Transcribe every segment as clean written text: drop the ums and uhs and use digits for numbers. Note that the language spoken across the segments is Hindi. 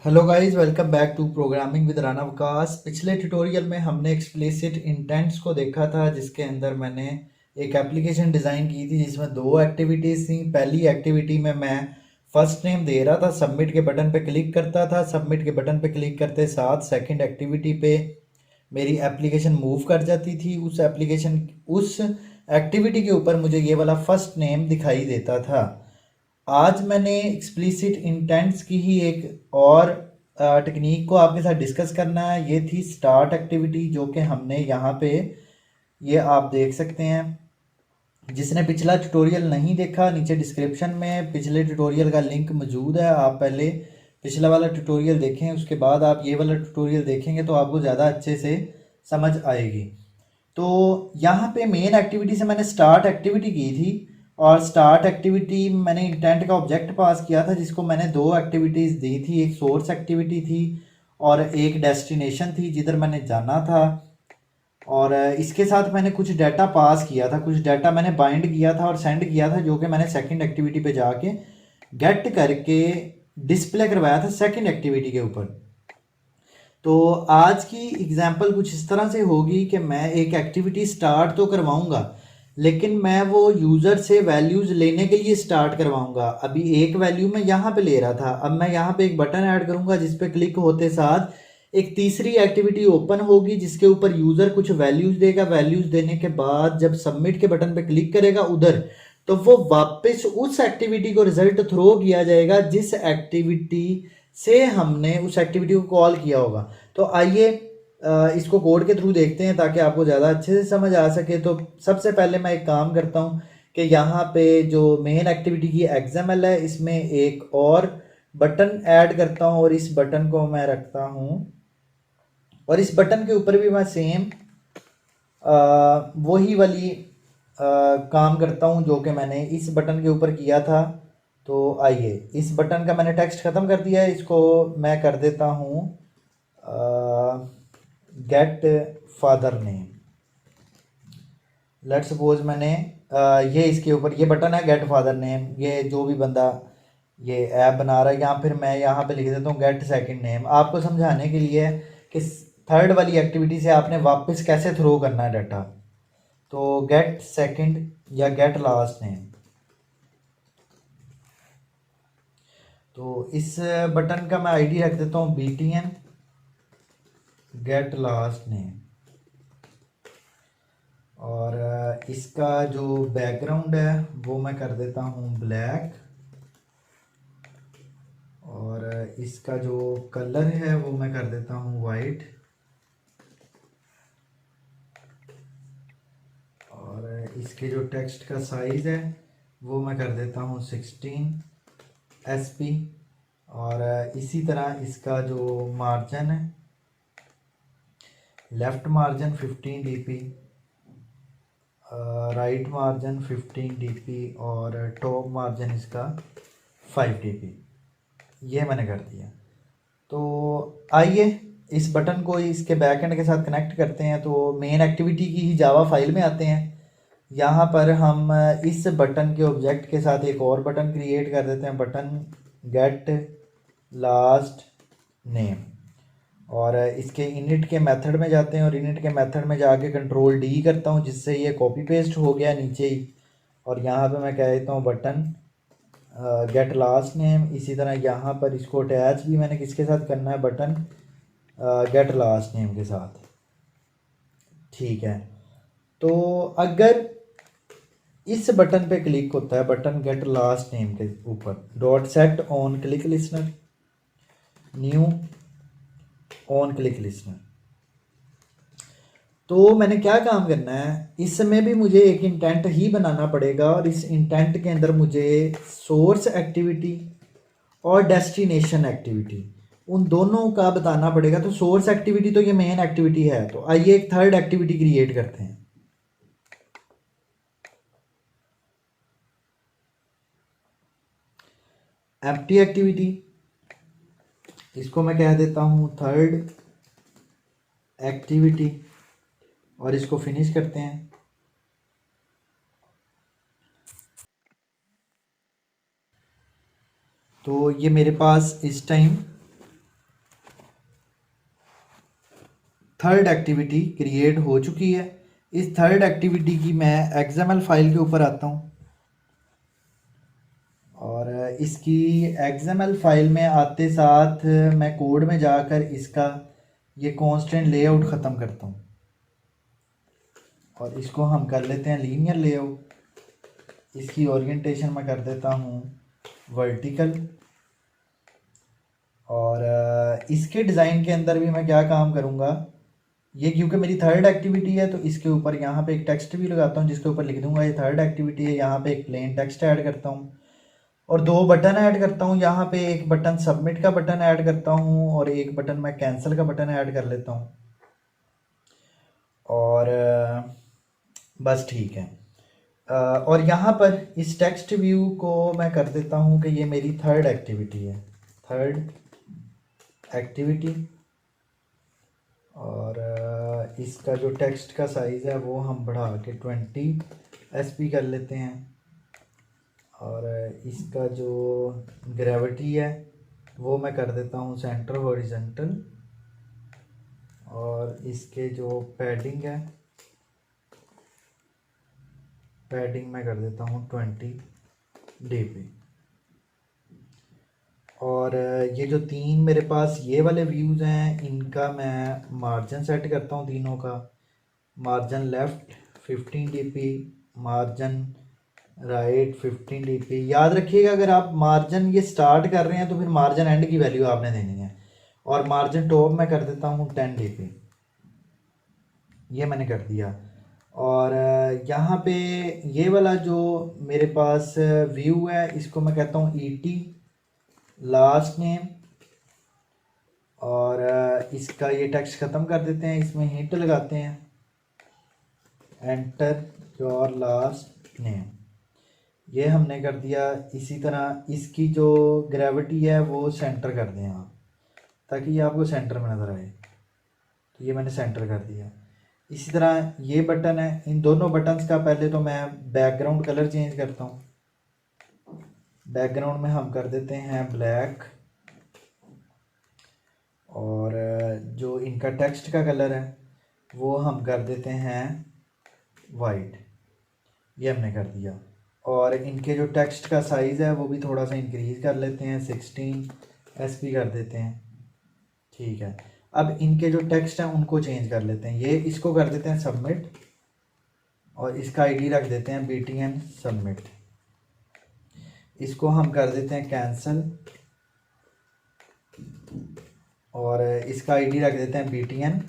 Hello guys, welcome back to programming with Rana Waqas. पिछले ट्यूटोरियल में हमने एक्सप्लिसिट इंटेंट्स को देखा था, जिसके अंदर मैंने एक एप्लीकेशन डिज़ाइन की थी जिसमें दो एक्टिविटीज़ थी। पहली एक्टिविटी में मैं फर्स्ट नेम दे रहा था, सबमिट के बटन पे क्लिक करता था। सबमिट के बटन पे क्लिक करते साथ सेकंड एक्टिविटी पे मेरी एप्लीकेशन मूव कर जाती थी। उस एक्टिविटी के ऊपर मुझे ये वाला फर्स्ट नेम दिखाई देता था। आज मैंने एक्सप्लिसिट इंटेंट्स की ही एक और टेक्निक को आपके साथ डिस्कस करना है। ये थी स्टार्ट एक्टिविटी, जो कि हमने यहाँ पे ये आप देख सकते हैं। जिसने पिछला ट्यूटोरियल नहीं देखा, नीचे डिस्क्रिप्शन में पिछले ट्यूटोरियल का लिंक मौजूद है। आप पहले पिछला वाला ट्यूटोरियल देखें, उसके बाद आप ये वाला ट्यूटोरियल देखेंगे तो आपको ज़्यादा अच्छे से समझ आएगी। तो यहाँ पे मेन एक्टिविटी से मैंने स्टार्ट एक्टिविटी की थी, और स्टार्ट एक्टिविटी मैंने इंटेंट का ऑब्जेक्ट पास किया था, जिसको मैंने दो एक्टिविटीज़ दी थी। एक सोर्स एक्टिविटी थी और एक डेस्टिनेशन थी जिधर मैंने जाना था। और इसके साथ मैंने कुछ डाटा पास किया था, कुछ डाटा मैंने बाइंड किया था और सेंड किया था, जो कि मैंने सेकंड एक्टिविटी पे जाके गेट करके डिस्प्ले करवाया था सेकंड एक्टिविटी के ऊपर। तो आज की एग्जाम्पल कुछ इस तरह से होगी कि मैं एक एक्टिविटी स्टार्ट तो करवाऊंगा, लेकिन मैं वो यूज़र से वैल्यूज़ लेने के लिए स्टार्ट करवाऊंगा। अभी एक वैल्यू मैं यहाँ पे ले रहा था, अब मैं यहाँ पे एक बटन ऐड करूँगा जिस पे क्लिक होते साथ एक तीसरी एक्टिविटी ओपन होगी, जिसके ऊपर यूज़र कुछ वैल्यूज़ देगा। वैल्यूज़ देने के बाद जब सबमिट के बटन पे क्लिक करेगा उधर, तो वो वापस उस एक्टिविटी को रिजल्ट थ्रो किया जाएगा जिस एक्टिविटी से हमने उस एक्टिविटी को कॉल किया होगा। तो आइए इसको कोड के थ्रू देखते हैं ताकि आपको ज़्यादा अच्छे से समझ आ सके। तो सबसे पहले मैं एक काम करता हूँ कि यहाँ पे जो मेन एक्टिविटी की XML है, इसमें एक और बटन ऐड करता हूँ और इस बटन को मैं रखता हूँ, और इस बटन के ऊपर भी मैं सेम वही वाली काम करता हूँ जो कि मैंने इस बटन के ऊपर किया था। तो आइए, इस बटन का मैंने टेक्स्ट ख़त्म कर दिया है, इसको मैं कर देता हूँ get father name. Let's suppose मैंने ये इसके ऊपर ये बटन है गेट फादर नेम। ये जो भी बंदा ये ऐप बना रहा है, या फिर मैं यहाँ पे लिख देता हूँ गेट सेकंड नेम, आपको समझाने के लिए कि थर्ड वाली एक्टिविटी से आपने वापस कैसे थ्रो करना है डाटा। तो गेट सेकंड या गेट लास्ट नेम। तो इस बटन का मैं आईडी रख देता हूँ BTN गेट लास्ट नेम। और इसका जो बैकग्राउंड है वो मैं कर देता हूँ ब्लैक, और इसका जो कलर है वो मैं कर देता हूँ वाइट, और इसके जो टेक्स्ट का साइज़ है वो मैं कर देता हूँ 16 SP। और इसी तरह इसका जो मार्जिन है, left margin 15 dp, right margin 15 dp, और टॉप मार्जिन इसका 5 dp। ये मैंने कर दिया। तो आइए इस बटन को इसके बैक एंड के साथ कनेक्ट करते हैं। तो मेन एक्टिविटी की ही जावा फाइल में आते हैं। यहाँ पर हम इस बटन के ऑब्जेक्ट के साथ एक और बटन क्रिएट कर देते हैं, बटन गेट लास्ट नेम। और इसके इनिट के मेथड में जाते हैं, और इनिट के मेथड में जाके कंट्रोल D करता हूँ, जिससे ये कॉपी पेस्ट हो गया नीचे ही। और यहाँ पे मैं कह देता हूँ बटन गेट लास्ट नेम। इसी तरह यहाँ पर इसको अटैच भी मैंने किसके साथ करना है, बटन गेट लास्ट नेम के साथ। ठीक है। तो अगर इस बटन पे क्लिक होता है, बटन गेट लास्ट नेम के ऊपर, dot set on click listener, new on click listener, तो मैंने क्या काम करना है, इसमें भी मुझे एक इंटेंट ही बनाना पड़ेगा। और इस इंटेंट के अंदर मुझे सोर्स एक्टिविटी और डेस्टिनेशन एक्टिविटी, उन दोनों का बताना पड़ेगा। तो सोर्स एक्टिविटी तो ये मेन एक्टिविटी है, तो आइए एक थर्ड एक्टिविटी क्रिएट करते हैं। एम्प्टी एक्टिविटी, इसको मैं कह देता हूँ थर्ड एक्टिविटी, और इसको फिनिश करते हैं। तो ये मेरे पास इस टाइम थर्ड एक्टिविटी क्रिएट हो चुकी है। इस थर्ड एक्टिविटी की मैं एक्सएमएल फाइल के ऊपर आता हूँ और इसकी एक्सएमएल फाइल में आते साथ मैं कोड में जाकर इसका ये कांस्टेंट लेआउट ख़त्म करता हूँ और इसको हम कर लेते हैं लीनियर लेआउट। इसकी ओरिएंटेशन मैं कर देता हूँ वर्टिकल और इसके डिज़ाइन के अंदर भी मैं क्या काम करूँगा, ये क्योंकि मेरी थर्ड एक्टिविटी है तो इसके ऊपर यहाँ पे एक टेक्स्ट भी लगाता हूँ जिसके ऊपर लिख दूंगा ये थर्ड एक्टिविटी है। यहाँ पे एक प्लेन टेक्स्ट ऐड करता हूँ और दो बटन ऐड करता हूँ। यहाँ पे एक बटन सबमिट का बटन ऐड करता हूँ और एक बटन मैं कैंसिल का बटन ऐड कर लेता हूँ और बस ठीक है। और यहाँ पर इस टेक्स्ट व्यू को मैं कर देता हूँ कि ये मेरी थर्ड एक्टिविटी है, थर्ड एक्टिविटी। और इसका जो टेक्स्ट का साइज़ है वो हम बढ़ा के 20 SP कर लेते हैं और इसका जो ग्रेविटी है वो मैं कर देता हूँ सेंटर हॉरिजॉन्टल और इसके जो पैडिंग है पैडिंग मैं कर देता हूँ 20 dp। और ये जो तीन मेरे पास ये वाले व्यूज़ हैं इनका मैं मार्जिन सेट करता हूँ तीनों का। Margin left 15 dp, margin right 15 dp। याद रखिएगा अगर आप मार्जिन ये स्टार्ट कर रहे हैं तो फिर मार्जिन एंड की वैल्यू आपने देनी है। और मार्जिन टॉप में कर देता हूँ 10 dp, ये मैंने कर दिया। और यहाँ पे ये वाला जो मेरे पास व्यू है इसको मैं कहता हूँ ET लास्ट नेम और इसका ये टेक्स्ट ख़त्म कर देते हैं, इसमें हिंट लगाते हैं एंटर योर लास्ट नेम, ये हमने कर दिया। इसी तरह इसकी जो ग्रेविटी है वो सेंटर कर दें आप ताकि ये आपको सेंटर में नज़र आए, तो ये मैंने सेंटर कर दिया। इसी तरह ये बटन है, इन दोनों बटन्स का पहले तो मैं बैकग्राउंड कलर चेंज करता हूँ। बैकग्राउंड में हम कर देते हैं ब्लैक और जो इनका टेक्स्ट का कलर है वो हम कर देते हैं वाइट, ये हमने कर दिया। और इनके जो टेक्स्ट का साइज़ है वो भी थोड़ा सा इंक्रीज़ कर लेते हैं, 16 SP कर देते हैं, ठीक है। अब इनके जो टेक्स्ट हैं उनको चेंज कर लेते हैं, ये इसको कर देते हैं सबमिट और इसका ID रख देते हैं BTN सबमिट। इसको हम कर देते हैं कैंसिल और इसका ID रख देते हैं BTN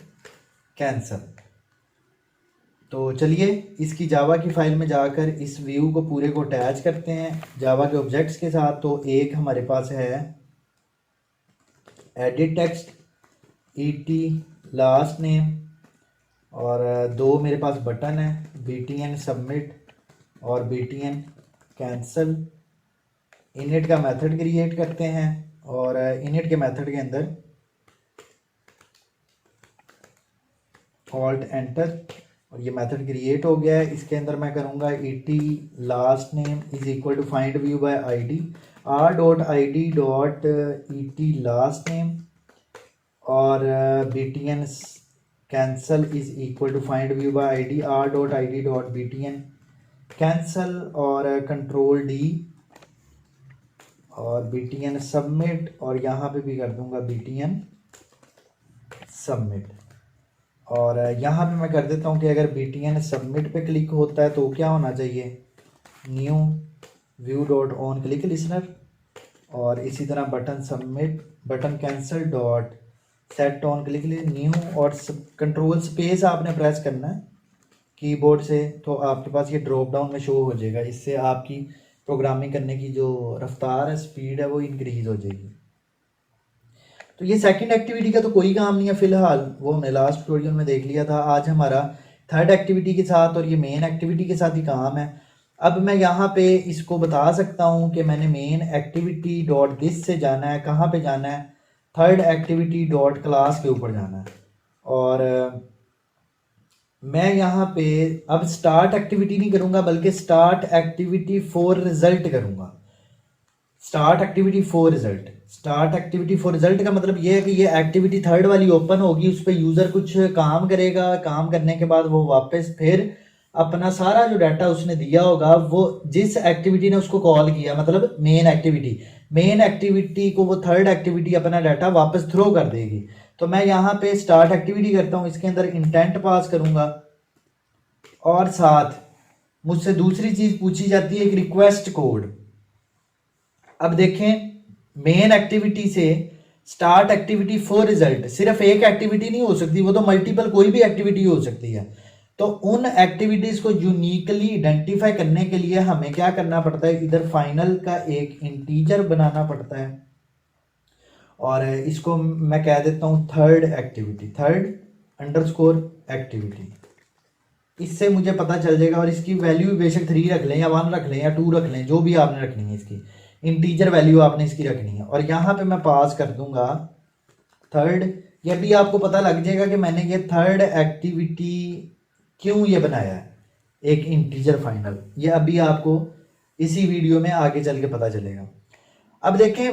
कैंसिल। तो चलिए इसकी जावा की फ़ाइल में जाकर इस व्यू को पूरे को अटैच करते हैं जावा के ऑब्जेक्ट्स के साथ। तो एक हमारे पास है edit text ET last name और दो मेरे पास बटन है BTN सबमिट और BTN कैंसिल। इनिट का मेथड क्रिएट करते हैं और इनिट के मेथड के अंदर ऑल्ट एंटर और ये मेथड क्रिएट हो गया है। इसके अंदर मैं करूँगा ET last name is equal to find view by ID r.id.et last name और BTN cancel is equal to find view by ID r.id.btn cancel और कंट्रोल D और BTN सबमिट और यहाँ पे भी कर दूंगा BTN सबमिट। और यहाँ पे मैं कर देता हूँ कि अगर BTN सबमिट पे क्लिक होता है तो क्या होना चाहिए, new view dot on click listener और इसी तरह button submit button cancel dot set on click new और कंट्रोल स्पेस आपने प्रेस करना है कीबोर्ड से, तो आपके पास ये ड्रॉप डाउन में शो हो जाएगा। इससे आपकी प्रोग्रामिंग करने की जो रफ्तार है स्पीड है वो इंक्रीज़ हो जाएगी। तो ये सेकंड एक्टिविटी का तो कोई काम नहीं है फ़िलहाल, वो हमने लास्ट ट्यूटोरियल में देख लिया था। आज हमारा थर्ड एक्टिविटी के साथ और ये मेन एक्टिविटी के साथ ही काम है। अब मैं यहाँ पे इसको बता सकता हूँ कि मैंने मेन एक्टिविटी डॉट दिस से जाना है, कहाँ पे जाना है, थर्ड एक्टिविटी डॉट क्लास के ऊपर जाना है। और मैं यहाँ पे अब स्टार्ट एक्टिविटी नहीं करूँगा बल्कि स्टार्ट एक्टिविटी फॉर रिजल्ट करूँगा। Start activity for result. Start activity for result का मतलब ये है कि ये एक्टिविटी थर्ड वाली ओपन होगी, उस पर यूज़र कुछ काम करेगा, काम करने के बाद वो वापस फिर अपना सारा जो डाटा उसने दिया होगा, वो जिस एक्टिविटी ने उसको कॉल किया, मतलब मेन एक्टिविटी को वो थर्ड एक्टिविटी अपना डाटा वापस थ्रो कर देगी। तो मैं यहाँ पे स्टार्ट एक्टिविटी करता हूँ, इसके अंदर इंटेंट पास करूँगा और साथ मुझसे दूसरी चीज़ पूछी जाती है एक रिक्वेस्ट कोड। अब देखें, मेन एक्टिविटी से स्टार्ट एक्टिविटी फॉर रिजल्ट सिर्फ एक एक्टिविटी नहीं हो सकती, वो तो मल्टीपल कोई भी एक्टिविटी हो सकती है। तो उन एक्टिविटीज को यूनिकली आइडेंटिफाई करने के लिए हमें क्या करना पड़ता है, इधर फाइनल का एक इंटीजर बनाना पड़ता है और इसको मैं कह देता हूं third activity, third underscore activity. इससे मुझे पता चल जाएगा और इसकी वैल्यू बेशक 3 रख लें या 1 रख लें या 2 रख लें, जो भी आपने रखनी है, इसकी इंटीजर वैल्यू आपने इसकी रखनी है। और यहाँ पे मैं पास कर दूंगा थर्ड। ये भी आपको पता लग जाएगा कि मैंने ये थर्ड एक्टिविटी क्यों ये बनाया है, एक इंटीजर फाइनल। ये अभी आपको इसी वीडियो में आगे चल के पता चलेगा। अब देखें,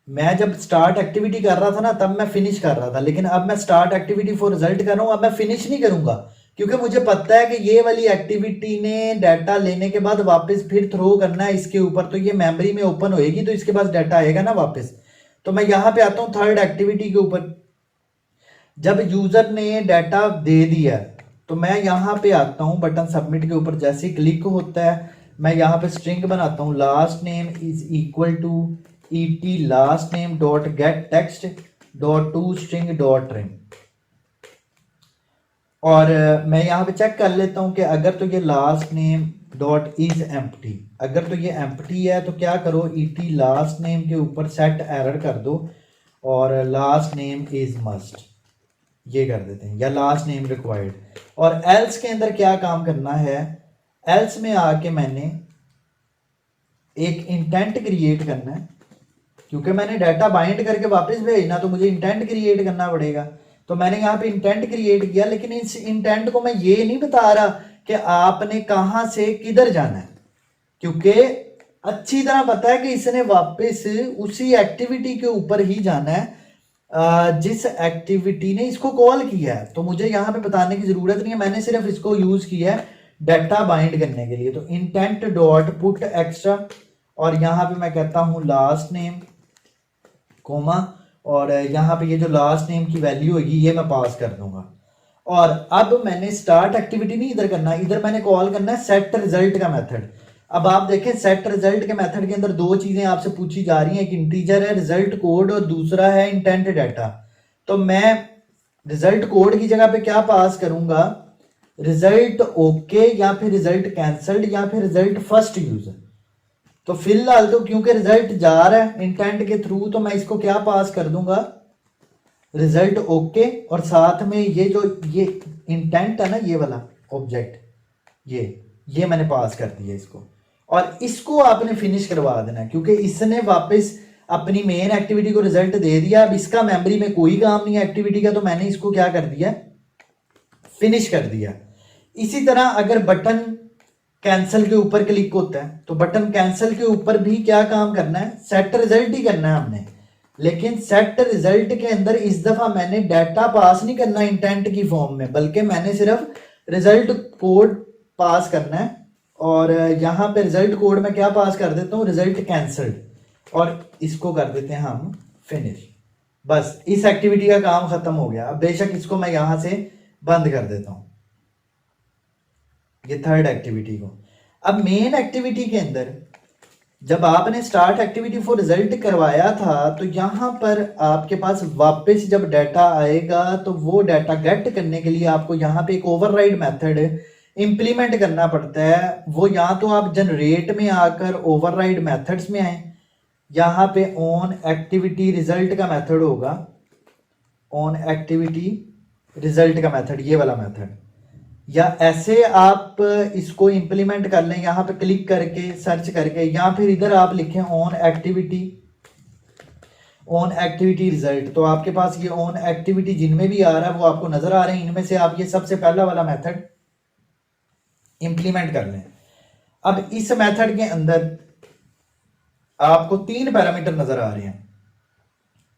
मैं जब स्टार्ट एक्टिविटी कर रहा था ना, तब मैं फिनिश कर रहा था, लेकिन अब मैं स्टार्ट एक्टिविटी फॉर रिजल्ट कर रहा हूँ, अब मैं फिनिश नहीं करूंगा, क्योंकि मुझे पता है कि ये वाली एक्टिविटी ने डाटा लेने के बाद वापस फिर थ्रो करना है इसके ऊपर, तो ये मेमोरी में ओपन होएगी, तो इसके पास डाटा आएगा ना वापस। तो मैं यहाँ पे आता हूँ थर्ड एक्टिविटी के ऊपर। जब यूजर ने डाटा दे दिया तो मैं यहाँ पे आता हूँ बटन सबमिट के ऊपर, जैसे क्लिक होता है मैं यहाँ पे स्ट्रिंग बनाता हूँ, last name is equal to et last name dot get text dot to string dot trim. और मैं यहाँ पे चेक कर लेता हूँ कि अगर तो ये last name dot is empty, अगर तो ये एम्प्टी है तो क्या करो, et लास्ट नेम के ऊपर सेट एरर कर दो और लास्ट नेम इज मस्ट, ये कर देते हैं, या लास्ट नेम रिक्वायर्ड। और एल्स के अंदर क्या काम करना है, एल्स में आके मैंने एक इंटेंट क्रिएट करना है, क्योंकि मैंने डाटा बाइंड करके वापस भेजना तो मुझे इंटेंट क्रिएट करना पड़ेगा। तो मैंने यहाँ पे इंटेंट क्रिएट किया, लेकिन इस इंटेंट को मैं ये नहीं बता रहा कि आपने कहाँ से किधर जाना है, क्योंकि अच्छी तरह पता है कि इसने वापस उसी एक्टिविटी के ऊपर ही जाना है जिस एक्टिविटी ने इसको कॉल किया है। तो मुझे यहाँ पे बताने की जरूरत नहीं है, मैंने सिर्फ इसको यूज किया है डाटा बाइंड करने के लिए। तो इंटेंट डॉट पुट एक्स्ट्रा और यहाँ पे मैं कहता हूँ लास्ट नेम कोमा, और यहाँ पे ये जो लास्ट नेम की वैल्यू होगी ये मैं पास कर दूंगा। और अब मैंने स्टार्ट एक्टिविटी नहीं इधर करना, इधर मैंने कॉल करना है सेट रिजल्ट का मेथड। अब आप देखें, सेट रिजल्ट के मेथड के अंदर दो चीजें आपसे पूछी जा रही हैं, एक इंटीजर है रिजल्ट कोड और दूसरा है इंटेंट डाटा। तो मैं रिजल्ट कोड की जगह पे क्या पास करूंगा, रिजल्ट ओके या फिर रिजल्ट कैंसल्ड या फिर रिजल्ट फर्स्ट यूजर। तो फिलहाल तो क्योंकि रिजल्ट जा रहा है इंटेंट के थ्रू, तो मैं इसको क्या पास कर दूंगा, रिजल्ट ओके, और साथ में ये जो ये इंटेंट है ना, ये वाला ऑब्जेक्ट, ये मैंने पास कर दिया इसको। और इसको आपने फिनिश करवा देना, क्योंकि इसने वापस अपनी मेन एक्टिविटी को रिजल्ट दे दिया। अब इसका मेमोरी में कोई काम नहीं है एक्टिविटी का, तो मैंने इसको क्या कर दिया, फिनिश कर दिया। इसी तरह अगर बटन कैंसिल के ऊपर क्लिक होता है तो बटन कैंसिल के ऊपर भी क्या काम करना है, सेट रिजल्ट ही करना है हमने। लेकिन सेट रिजल्ट के अंदर इस दफा मैंने डाटा पास नहीं करना इंटेंट की फॉर्म में, बल्कि मैंने सिर्फ रिजल्ट कोड पास करना है। और यहाँ पे रिजल्ट कोड में क्या पास कर देता हूँ, रिजल्ट कैंसल्ड, और इसको कर देते हैं हम फिनिश। बस इस एक्टिविटी का काम खत्म हो गया। अब बेशक इसको मैं यहां से बंद कर देता हूं, ये थर्ड एक्टिविटी को। अब मेन एक्टिविटी के अंदर जब आपने स्टार्ट एक्टिविटी फॉर रिजल्ट करवाया था, तो यहां पर आपके पास वापस जब डाटा आएगा तो वो डाटा गेट करने के लिए आपको यहाँ पे एक ओवरराइड मेथड इंप्लीमेंट करना पड़ता है। वो या तो आप जनरेट में आकर ओवरराइड मेथड्स में आए, यहाँ पे ऑन एक्टिविटी रिजल्ट का मेथड होगा, ऑन एक्टिविटी रिजल्ट का मेथड, ये वाला मेथड, या ऐसे आप इसको इंप्लीमेंट कर लें यहाँ पे क्लिक करके सर्च करके, या फिर इधर आप लिखें ऑन एक्टिविटी रिजल्ट। तो आपके पास ये ऑन एक्टिविटी जिनमें भी आ रहा है वो आपको नजर आ रहे हैं, इनमें से आप ये सबसे पहला वाला मेथड इंप्लीमेंट कर लें। अब इस मेथड के अंदर आपको तीन पैरामीटर नजर आ रहे हैं,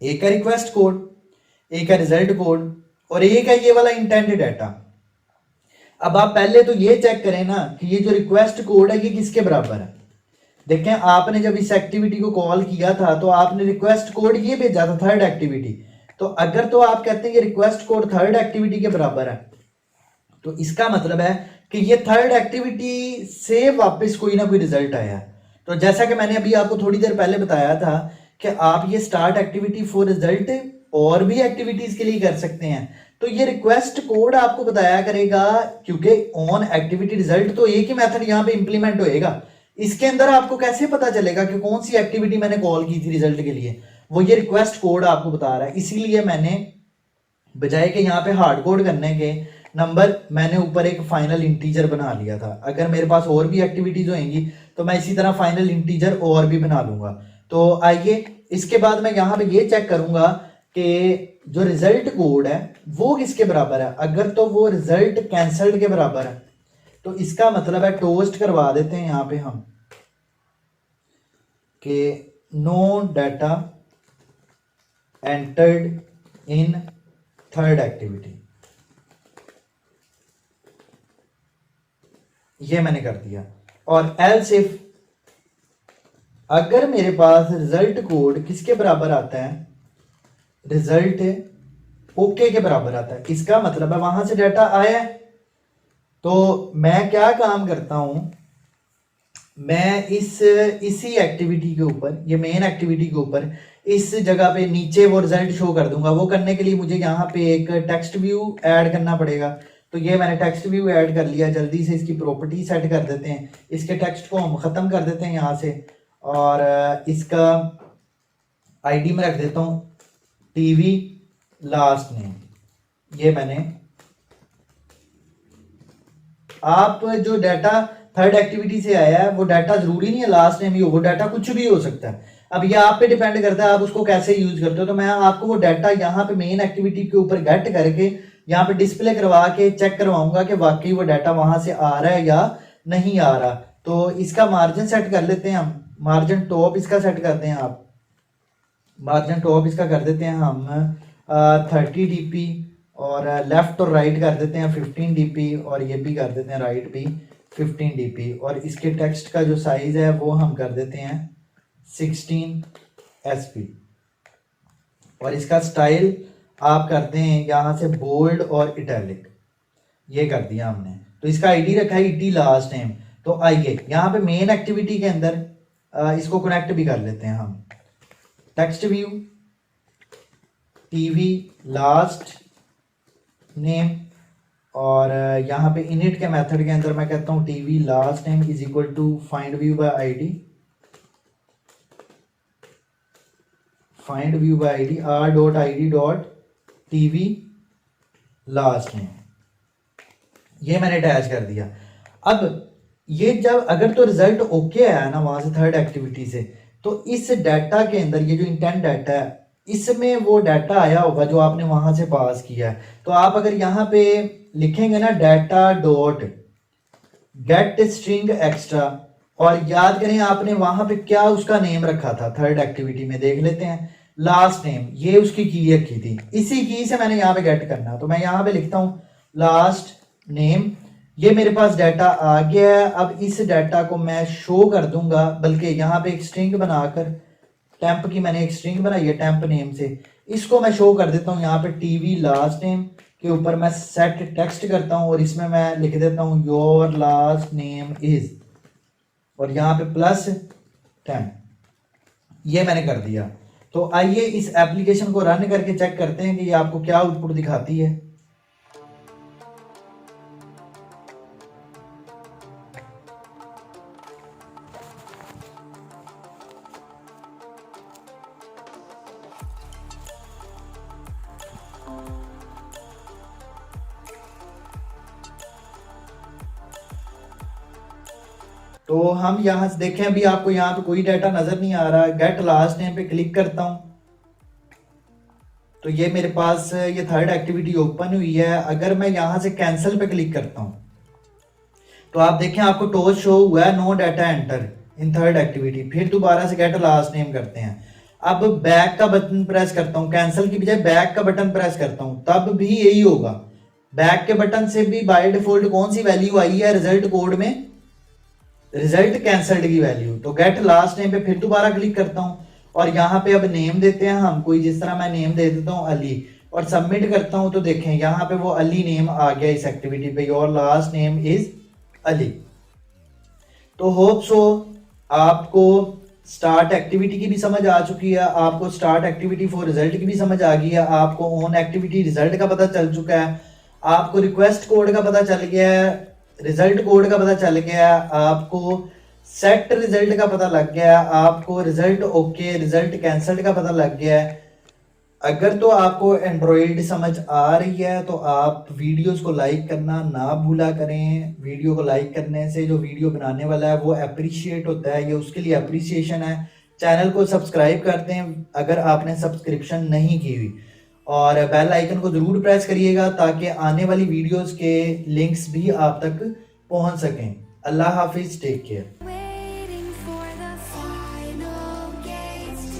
एक है रिक्वेस्ट कोड, एक है रिजल्ट कोड, और एक है ये वाला इंटेंट डाटा। अब आप पहले तो ये चेक करें ना कि ये जो रिक्वेस्ट कोड है ये किसके बराबर है। देखें, आपने जब इस एक्टिविटी को कॉल किया था तो आपने रिक्वेस्ट कोड ये भेजा था, थर्ड एक्टिविटी। तो अगर तो आप कहते हैं ये रिक्वेस्ट कोड थर्ड एक्टिविटी के बराबर है, तो इसका मतलब है कि ये थर्ड एक्टिविटी से वापस कोई ना कोई रिजल्ट आया है। तो जैसा कि मैंने अभी आपको थोड़ी देर पहले बताया था कि आप ये स्टार्ट एक्टिविटी फॉर रिजल्ट और भी एक्टिविटीज के लिए कर सकते हैं। तो ये रिक्वेस्ट कोड आपको बताया करेगा, क्योंकि ऑन एक्टिविटी रिजल्ट तो एक ही मेथड यहाँ पे इंप्लीमेंट होएगा। इसके अंदर आपको कैसे पता चलेगा कि कौन सी एक्टिविटी मैंने कॉल की थी रिजल्ट के लिए, वो ये रिक्वेस्ट कोड आपको बता रहा है। इसीलिए मैंने बजाय के यहाँ पे हार्ड कोड करने के नंबर, मैंने ऊपर एक फाइनल इंटीजर बना लिया था। अगर मेरे पास और भी एक्टिविटीज होंगी तो मैं इसी तरह फाइनल इंटीजर और भी बना लूंगा। तो आइए, इसके बाद मैं यहाँ पे ये चेक करूंगा कि जो रिजल्ट कोड है वो किसके बराबर है। अगर तो वो रिजल्ट कैंसल्ड के बराबर है तो इसका मतलब है, टोस्ट करवा देते हैं यहाँ पे हम कि no data entered in third activity, ये मैंने कर दिया। और एल्स इफ, अगर मेरे पास रिजल्ट कोड किसके बराबर आता है, रिजल्ट ओके के बराबर आता है, इसका मतलब है वहां से डाटा आया है। तो मैं क्या काम करता हूं, मैं इसी एक्टिविटी के ऊपर, ये मेन एक्टिविटी के ऊपर इस जगह पे नीचे वो रिजल्ट शो कर दूंगा। वो करने के लिए मुझे यहाँ पे एक टेक्स्ट व्यू ऐड करना पड़ेगा। तो ये मैंने टेक्स्ट व्यू ऐड कर लिया। जल्दी से इसकी प्रॉपर्टी सेट कर देते हैं, इसके टेक्स्ट को हम ख़त्म कर देते हैं यहाँ से, और इसका आईडी में रख देता हूँ टीवी लास्ट नेम। ये मैंने, आप जो डाटा थर्ड एक्टिविटी से आया है वो डाटा जरूरी नहीं है लास्ट नेम ही हो, वो डाटा कुछ भी हो सकता है। अब ये आप पे डिपेंड करता है आप उसको कैसे यूज करते हो। तो मैं आपको वो डाटा यहाँ पे मेन एक्टिविटी के ऊपर गेट करके यहाँ पे डिस्प्ले करवा के चेक करवाऊंगा कि वाकई वो डाटा वहां से आ रहा है या नहीं आ रहा। तो इसका मार्जिन सेट कर लेते हैं हम, मार्जिन टॉप इसका सेट करते हैं आप, मार्जिन टॉप इसका कर देते हैं हम 30 dp, और लेफ्ट और राइट कर देते हैं 15 dp, और ये भी कर देते हैं राइट भी 15 dp, और इसके टेक्स्ट का जो साइज है वो हम कर देते हैं 16 sp, और इसका स्टाइल आप करते हैं यहाँ से बोल्ड और इटैलिक, ये कर दिया हमने। तो इसका आईडी रखा है ईटी लास्ट नेम। तो आइए यहाँ पे मेन एक्टिविटी के अंदर इसको कनेक्ट भी कर लेते हैं हम, text view TV last name, और यहाँ पे इनिट के मेथड के अंदर मैं कहता हूँ TV last name is equal to find view by ID, find view by ID R dot I D dot TV last name, ये मैंने अटैच कर दिया। अब ये जब अगर तो रिजल्ट ओके आया ना वहां से थर्ड एक्टिविटी से, तो इस डाटा के अंदर ये जो इंटेंट डाटा है इसमें वो डाटा आया होगा जो आपने वहां से पास किया है। तो आप अगर यहाँ पे लिखेंगे ना data dot gate string extra, और याद करें आपने वहां पे क्या उसका नेम रखा था थर्ड एक्टिविटी में, देख लेते हैं लास्ट नेम, ये उसकी की रखी थी, इसी की से मैंने यहाँ पे गेट करना। तो मैं यहाँ पे लिखता हूँ लास्ट नेम, ये मेरे पास डाटा आ गया है। अब इस डाटा को मैं शो कर दूंगा, बल्कि यहाँ पे एक स्ट्रिंग बनाकर, टेम्प की मैंने एक स्ट्रिंग बनाई है टेम्प नेम से, इसको मैं शो कर देता हूँ यहाँ पे टीवी लास्ट नेम के ऊपर मैं सेट टेक्स्ट करता हूँ, और इसमें मैं लिख देता हूँ योर लास्ट नेम इज, और यहाँ पे +10, ये मैंने कर दिया। तो आइए इस एप्लीकेशन को रन करके चेक करते हैं कि ये आपको क्या आउटपुट दिखाती है। तो हम यहां से देखें, अभी आपको यहाँ पे कोई डाटा नजर नहीं आ रहा। गेट लास्ट नेम पे क्लिक करता हूं तो ये मेरे पास ये थर्ड एक्टिविटी ओपन हुई है। अगर मैं यहां से कैंसिल पे क्लिक करता हूं तो आप देखें आपको टोच शो हुआ है no data enter. In third activity. फिर दोबारा से गेट लास्ट नेम करते हैं। अब बैक का बटन प्रेस करता हूँ, कैंसिल की बजाय बैक का बटन प्रेस करता हूँ, तब भी यही होगा। बैक के बटन से भी बाय डिफॉल्ट कौन सी वैल्यू आई है रिजल्ट कोड में, रिजल्ट कैंसल्ड की वैल्यू। तो गेट लास्ट नेम पे फिर दोबारा क्लिक करता हूँ और यहाँ पे अब नेम देते हैं हम कोई, जिस तरह मैं नेम दे देता हूँ अली, और सबमिट करता हूँ तो देखें यहाँ पे वो अली नेम आ गया इस एक्टिविटी पे, your last name is Ali. तो होप सो आपको स्टार्ट एक्टिविटी की भी समझ आ चुकी है, आपको स्टार्ट एक्टिविटी फॉर रिजल्ट की भी समझ आ गई है, आपको ऑन एक्टिविटी रिजल्ट का पता चल चुका है, आपको रिक्वेस्ट कोड का पता चल गया है, रिजल्ट कोड का पता चल गया है, आपको सेट रिजल्ट का पता लग गया है, आपको रिजल्ट ओके रिजल्ट कैंसल्ड का पता लग गया है। अगर तो आपको एंड्रॉइड समझ आ रही है तो आप वीडियोस को लाइक करना ना भूला करें। वीडियो को लाइक करने से जो वीडियो बनाने वाला है वो अप्रिशिएट होता है, ये उसके लिए अप्रिसिएशन है। चैनल को सब्सक्राइब करते हैं अगर आपने सब्सक्रिप्शन नहीं की हुई, और बेल आइकन को ज़रूर प्रेस करिएगा ताकि आने वाली वीडियोस के लिंक्स भी आप तक पहुंच सकें। अल्लाह हाफिज़, टेक केयर।